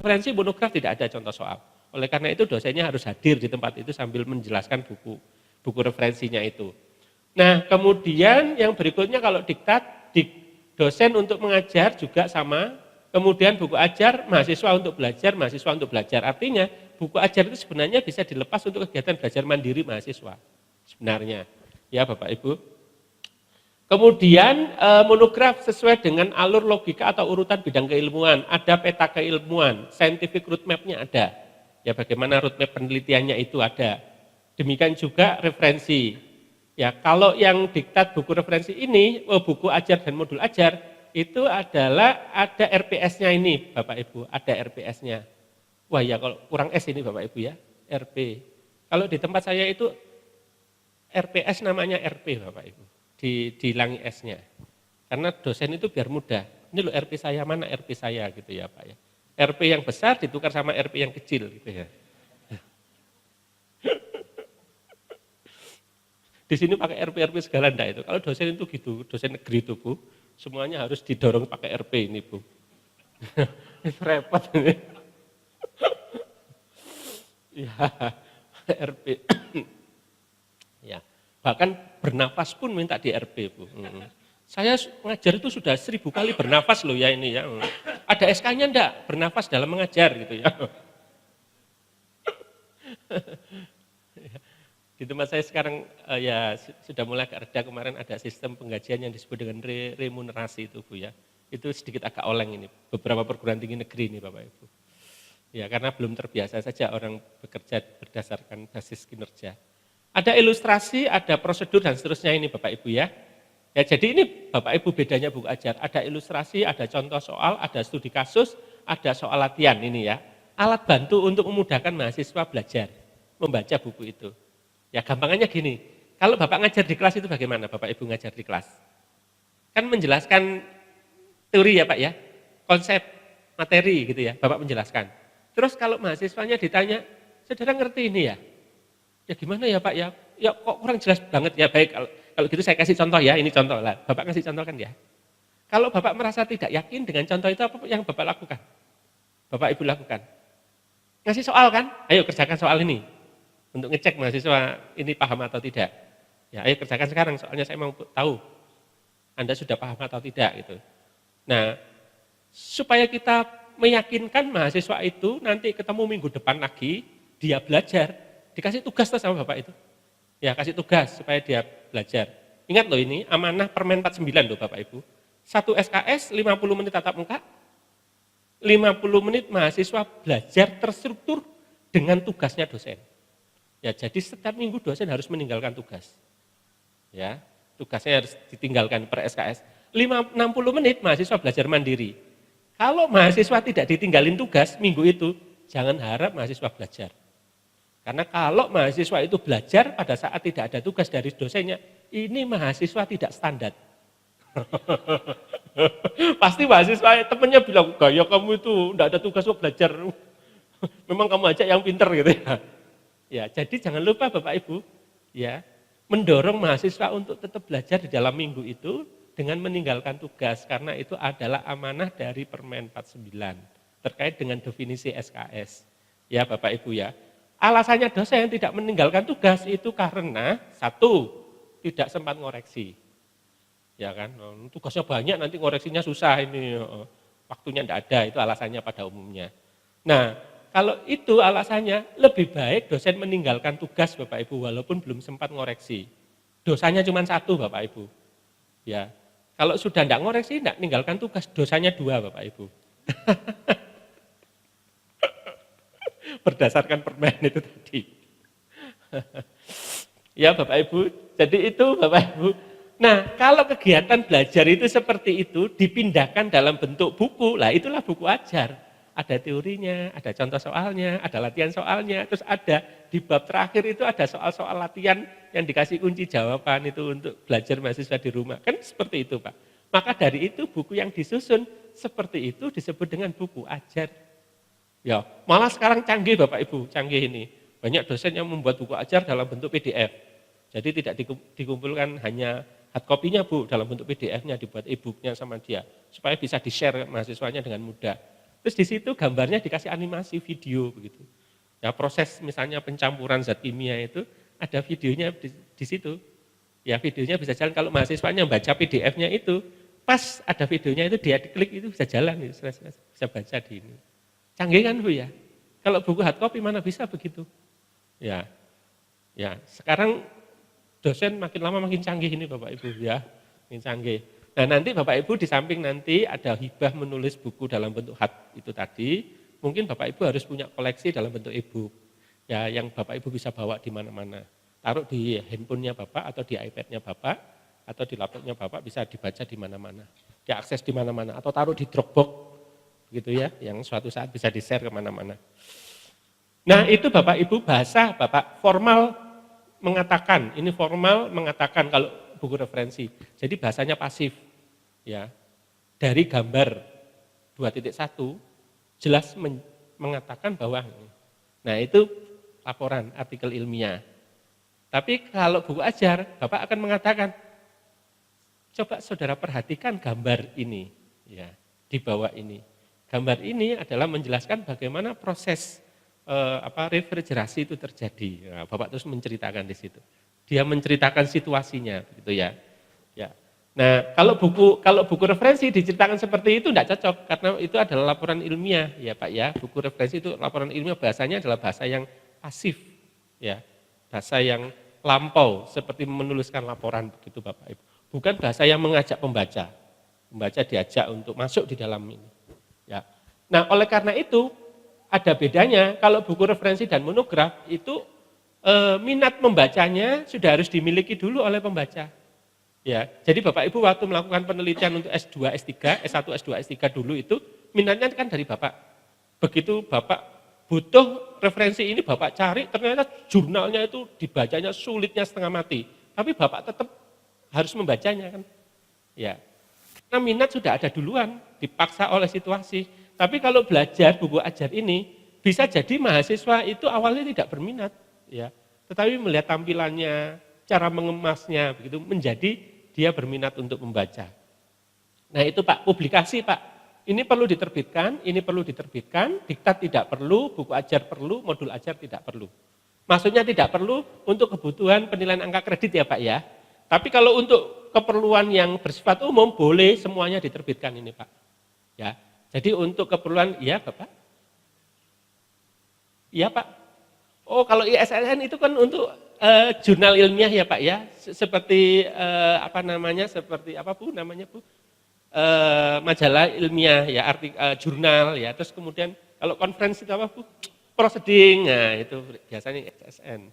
referensi monograf tidak ada contoh soal. Oleh karena itu dosennya harus hadir di tempat itu sambil menjelaskan buku referensinya itu. Nah, kemudian yang berikutnya kalau diktat, dosen untuk mengajar juga sama, kemudian buku ajar, mahasiswa untuk belajar, mahasiswa untuk belajar. Artinya buku ajar itu sebenarnya bisa dilepas untuk kegiatan belajar mandiri mahasiswa. Sebenarnya, ya Bapak Ibu. Kemudian monograf sesuai dengan alur logika atau urutan bidang keilmuan, ada peta keilmuan, scientific roadmap-nya ada. Ya bagaimana roadmap penelitiannya itu ada. Demikian juga referensi. Ya kalau yang diktat buku referensi ini, buku ajar dan modul ajar, itu adalah ada RPS-nya ini Bapak Ibu, ada RPS-nya. Wah ya kalau kurang S ini Bapak Ibu ya, RP. Kalau di tempat saya itu RPS namanya RP Bapak Ibu. Dihilangi S-nya. Karena dosen itu biar mudah. Ini loh RP saya, mana RP saya gitu ya Pak ya. RP yang besar ditukar sama RP yang kecil gitu ya. Di sini pakai RP segala enggak itu. Kalau dosen itu gitu, dosen negeri itu Bu, semuanya harus didorong pakai RP ini Bu. Itu repot ini. Ya, RP. Ya. Bahkan bernafas pun minta di RP, Bu. Saya ngajar itu sudah 1000 kali bernafas loh ya ini ya. Ada SK-nya enggak? Bernafas dalam mengajar gitu ya. Di tempat saya sekarang ya sudah mulai agak reda, kemarin ada sistem penggajian yang disebut dengan remunerasi itu Bu ya. Itu sedikit agak oleng ini, beberapa perguruan tinggi negeri ini Bapak Ibu. Ya karena belum terbiasa saja orang bekerja berdasarkan basis kinerja. Ada ilustrasi, ada prosedur dan seterusnya ini Bapak Ibu ya. Ya jadi ini Bapak Ibu bedanya buku ajar. Ada ilustrasi, ada contoh soal, ada studi kasus, ada soal latihan ini ya. Alat bantu untuk memudahkan mahasiswa belajar, membaca buku itu. Ya gampangannya gini, kalau Bapak ngajar di kelas itu bagaimana Bapak Ibu ngajar di kelas? Kan menjelaskan teori ya Pak ya, konsep, materi gitu ya, Bapak menjelaskan. Terus kalau mahasiswanya ditanya, saudara ngerti ini ya? Ya gimana ya Pak ya? Ya kok kurang jelas banget ya, baik kalau gitu saya kasih contoh ya, ini contoh lah. Bapak kasih contoh kan ya. Kalau Bapak merasa tidak yakin dengan contoh itu apa yang Bapak lakukan? Bapak Ibu lakukan? Ngasih soal kan? Ayo kerjakan soal ini. Untuk ngecek mahasiswa ini paham atau tidak. Ya ayo kerjakan sekarang, soalnya saya mau tahu Anda sudah paham atau tidak gitu. Nah, supaya kita meyakinkan mahasiswa itu nanti ketemu minggu depan lagi, dia belajar, dikasih tugas sama Bapak itu. Ya kasih tugas supaya dia belajar. Ingat loh ini amanah Permen 49 loh Bapak Ibu. 1 SKS 50 menit tatap muka, 50 menit mahasiswa belajar terstruktur dengan tugasnya dosen. Ya jadi setiap minggu dosen harus meninggalkan tugas. Ya, tugasnya harus ditinggalkan per SKS. 60 menit mahasiswa belajar mandiri. Kalau mahasiswa tidak ditinggalin tugas minggu itu, jangan harap mahasiswa belajar. Karena kalau mahasiswa itu belajar pada saat tidak ada tugas dari dosennya, ini mahasiswa tidak standar. Pasti mahasiswa temennya bilang, gaya kamu itu tidak ada tugas kok belajar. Memang kamu aja yang pinter gitu ya. Ya, jadi jangan lupa Bapak Ibu, ya, mendorong mahasiswa untuk tetap belajar di dalam minggu itu dengan meninggalkan tugas karena itu adalah amanah dari Permen 49 terkait dengan definisi SKS. Ya, Bapak Ibu ya. Alasannya dosen tidak meninggalkan tugas itu karena satu, tidak sempat ngoreksi. Ya kan, tugasnya banyak nanti ngoreksinya susah ini, waktunya tidak ada, itu alasannya pada umumnya. Nah, kalau itu alasannya lebih baik dosen meninggalkan tugas Bapak Ibu walaupun belum sempat ngoreksi. Dosanya cuma satu Bapak Ibu. Ya, kalau sudah tidak ngoreksi, tidak meninggalkan tugas, dosanya 2 Bapak Ibu. Berdasarkan permen itu tadi. Ya Bapak Ibu, jadi itu Bapak Ibu. Nah kalau kegiatan belajar itu seperti itu dipindahkan dalam bentuk buku, lah itulah buku ajar. Ada teorinya, ada contoh soalnya, ada latihan soalnya, terus ada di bab terakhir itu ada soal-soal latihan yang dikasih kunci jawaban itu untuk belajar mahasiswa di rumah. Kan seperti itu Pak. Maka dari itu buku yang disusun seperti itu disebut dengan buku ajar. Ya, malah sekarang canggih Bapak Ibu, canggih ini. Banyak dosen yang membuat buku ajar dalam bentuk PDF. Jadi tidak dikumpulkan hanya hard copy-nya Bu, dalam bentuk PDF-nya dibuat e-book-nya sama dia. Supaya bisa di-share mahasiswanya dengan mudah. Terus di situ gambarnya dikasih animasi video begitu. Ya proses misalnya pencampuran zat kimia itu ada videonya di situ. Ya videonya bisa jalan kalau mahasiswanya baca PDF-nya itu, pas ada videonya itu dia klik itu bisa jalan, bisa baca di ini. Canggih kan Bu ya? Kalau buku hard copy mana bisa begitu? Ya, ya sekarang dosen makin lama makin canggih ini Bapak Ibu ya, makin canggih. Nah nanti Bapak Ibu di samping nanti ada hibah menulis buku dalam bentuk hard itu tadi, mungkin Bapak Ibu harus punya koleksi dalam bentuk e-book. Ya yang Bapak Ibu bisa bawa di mana-mana. Taruh di handphonenya Bapak atau di iPad-nya Bapak atau di laptopnya Bapak bisa dibaca di mana-mana. Diakses di mana-mana atau taruh di Dropbox gitu ya, yang suatu saat bisa di-share kemana-mana. Nah itu Bapak Ibu bahasa Bapak formal mengatakan, ini formal mengatakan kalau buku referensi. Jadi bahasanya pasif. Ya. Dari gambar 2.1 jelas mengatakan bahwa nah itu laporan artikel ilmiah. Tapi kalau buku ajar, Bapak akan mengatakan coba saudara perhatikan gambar ini ya, di bawah ini. Gambar ini adalah menjelaskan bagaimana proses refrigerasi itu terjadi. Nah, Bapak terus menceritakan di situ. Dia menceritakan situasinya, begitu ya. Ya. Nah, kalau buku referensi diceritakan seperti itu tidak cocok karena itu adalah laporan ilmiah, ya Pak ya. Buku referensi itu laporan ilmiah bahasanya adalah bahasa yang pasif, ya, bahasa yang lampau seperti menuliskan laporan begitu Bapak Ibu. Bukan bahasa yang mengajak pembaca, pembaca diajak untuk masuk di dalam ini. Ya. Nah, oleh karena itu ada bedanya kalau buku referensi dan monograf itu minat membacanya sudah harus dimiliki dulu oleh pembaca. Ya, jadi Bapak Ibu waktu melakukan penelitian untuk S2, S3, S1, S2, S3 dulu itu minatnya kan dari Bapak. Begitu Bapak butuh referensi ini Bapak cari, ternyata jurnalnya itu dibacanya sulitnya setengah mati. Tapi Bapak tetap harus membacanya kan. Ya. Karena minat sudah ada duluan, dipaksa oleh situasi. Tapi kalau belajar buku ajar ini bisa jadi mahasiswa itu awalnya tidak berminat. Ya, tetapi melihat tampilannya, cara mengemasnya, begitu menjadi dia berminat untuk membaca. Nah itu Pak, publikasi Pak, ini perlu diterbitkan, diktat tidak perlu, buku ajar perlu, modul ajar tidak perlu. Maksudnya tidak perlu untuk kebutuhan penilaian angka kredit ya Pak ya. Tapi kalau untuk keperluan yang bersifat umum boleh semuanya diterbitkan ini Pak. Ya, jadi untuk keperluan, iya Bapak? Iya Pak. Oh kalau ISSN itu kan untuk jurnal ilmiah ya Pak ya, seperti seperti apa Bu namanya Bu, majalah ilmiah ya, jurnal ya, terus kemudian kalau konferensi itu apa Bu, proceeding, nah itu biasanya ISSN.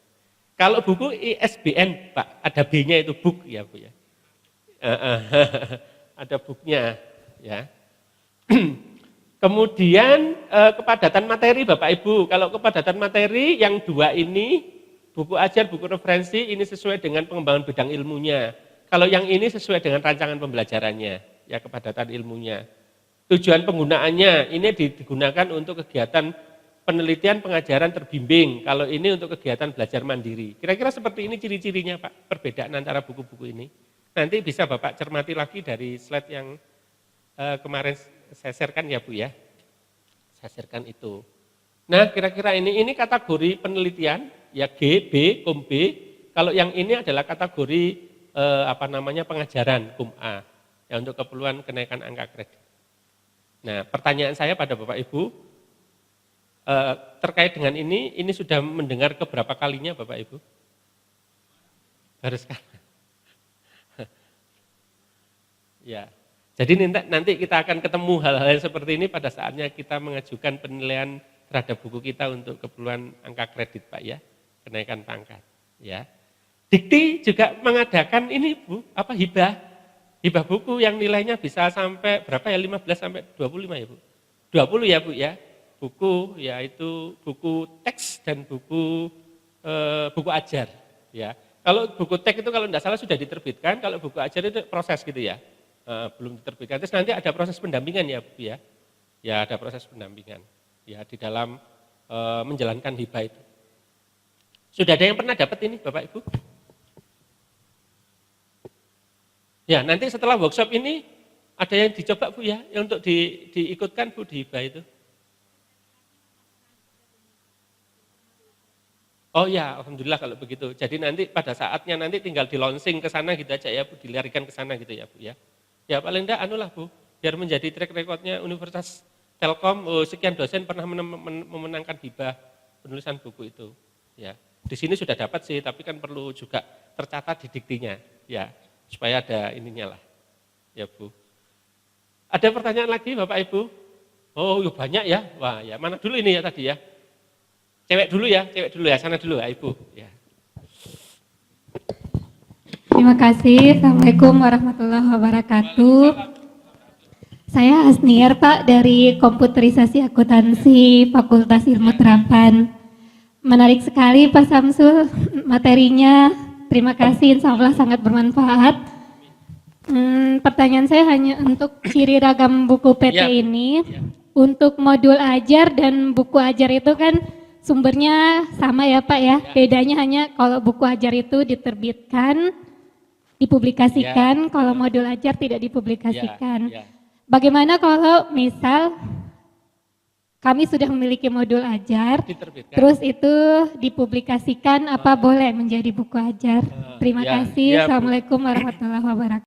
Kalau buku ISBN Pak, ada B-nya itu book ya Bu ya, ada booknya ya. Kemudian kepadatan materi Bapak Ibu, kalau kepadatan materi yang dua ini, buku ajar, buku referensi ini sesuai dengan pengembangan bidang ilmunya. Kalau yang ini sesuai dengan rancangan pembelajarannya, ya kepadatan ilmunya. Tujuan penggunaannya, ini digunakan untuk kegiatan penelitian pengajaran terbimbing, kalau ini untuk kegiatan belajar mandiri. Kira-kira seperti ini ciri-cirinya Pak, perbedaan antara buku-buku ini. Nanti bisa Bapak cermati lagi dari slide yang kemarin saya sharekan ya Bu ya, saya sharekan itu. Nah kira-kira ini kategori penelitian, ya G, B, KUM B. Kalau yang ini adalah kategori pengajaran, KUM A, ya untuk keperluan kenaikan angka kredit. Nah pertanyaan saya pada Bapak Ibu, terkait dengan ini sudah mendengar keberapa kalinya Bapak Ibu? Baru sekali. Ya. Jadi nanti kita akan ketemu hal-hal seperti ini pada saatnya kita mengajukan penilaian terhadap buku kita untuk keperluan angka kredit Pak ya, kenaikan pangkat ya. Dikti juga mengadakan ini Bu, hibah buku yang nilainya bisa sampai berapa ya, 15 sampai 25 ya Bu. 20 ya Bu ya. Buku yaitu buku teks dan buku ajar ya. Kalau buku teks itu kalau tidak salah sudah diterbitkan, kalau buku ajar itu proses gitu ya. Belum diterbitkan. Terus nanti ada proses pendampingan ya Bu ya. Ya ada proses pendampingan ya di dalam menjalankan hibah itu. Sudah ada yang pernah dapat ini Bapak Ibu? Ya nanti setelah workshop ini ada yang dicoba Bu ya, untuk diikutkan Bu di hibah itu. Oh ya, alhamdulillah kalau begitu. Jadi nanti pada saatnya nanti tinggal di launching ke sana gitu aja ya Bu, dilarikan ke sana gitu ya Bu ya. Ya paling enggak anulah Bu, biar menjadi track recordnya Universitas Telkom, oh, sekian dosen pernah memenangkan hibah penulisan buku itu. Ya, di sini sudah dapat sih, tapi kan perlu juga tercatat di diktinya, ya, supaya ada ininya lah, ya Bu. Ada pertanyaan lagi Bapak Ibu? Oh, ya banyak ya. Wah, ya mana dulu ini ya tadi ya? Cewek dulu ya, sana dulu ya Ibu. Ya. Terima kasih. Assalamualaikum warahmatullahi wabarakatuh. Saya Asniar Pak dari Komputerisasi Akuntansi Fakultas Ilmu Terapan. Menarik sekali Pak Samsul materinya. Terima kasih, insya Allah sangat bermanfaat. Pertanyaan saya hanya untuk ciri ragam buku PT ini. Untuk modul ajar dan buku ajar itu kan sumbernya sama ya Pak ya. Bedanya hanya kalau buku ajar itu diterbitkan, dipublikasikan, kalau modul ajar tidak dipublikasikan. Bagaimana kalau misal kami sudah memiliki modul ajar, terus itu dipublikasikan, apa boleh menjadi buku ajar? Terima kasih. Assalamualaikum warahmatullahi wabarakatuh.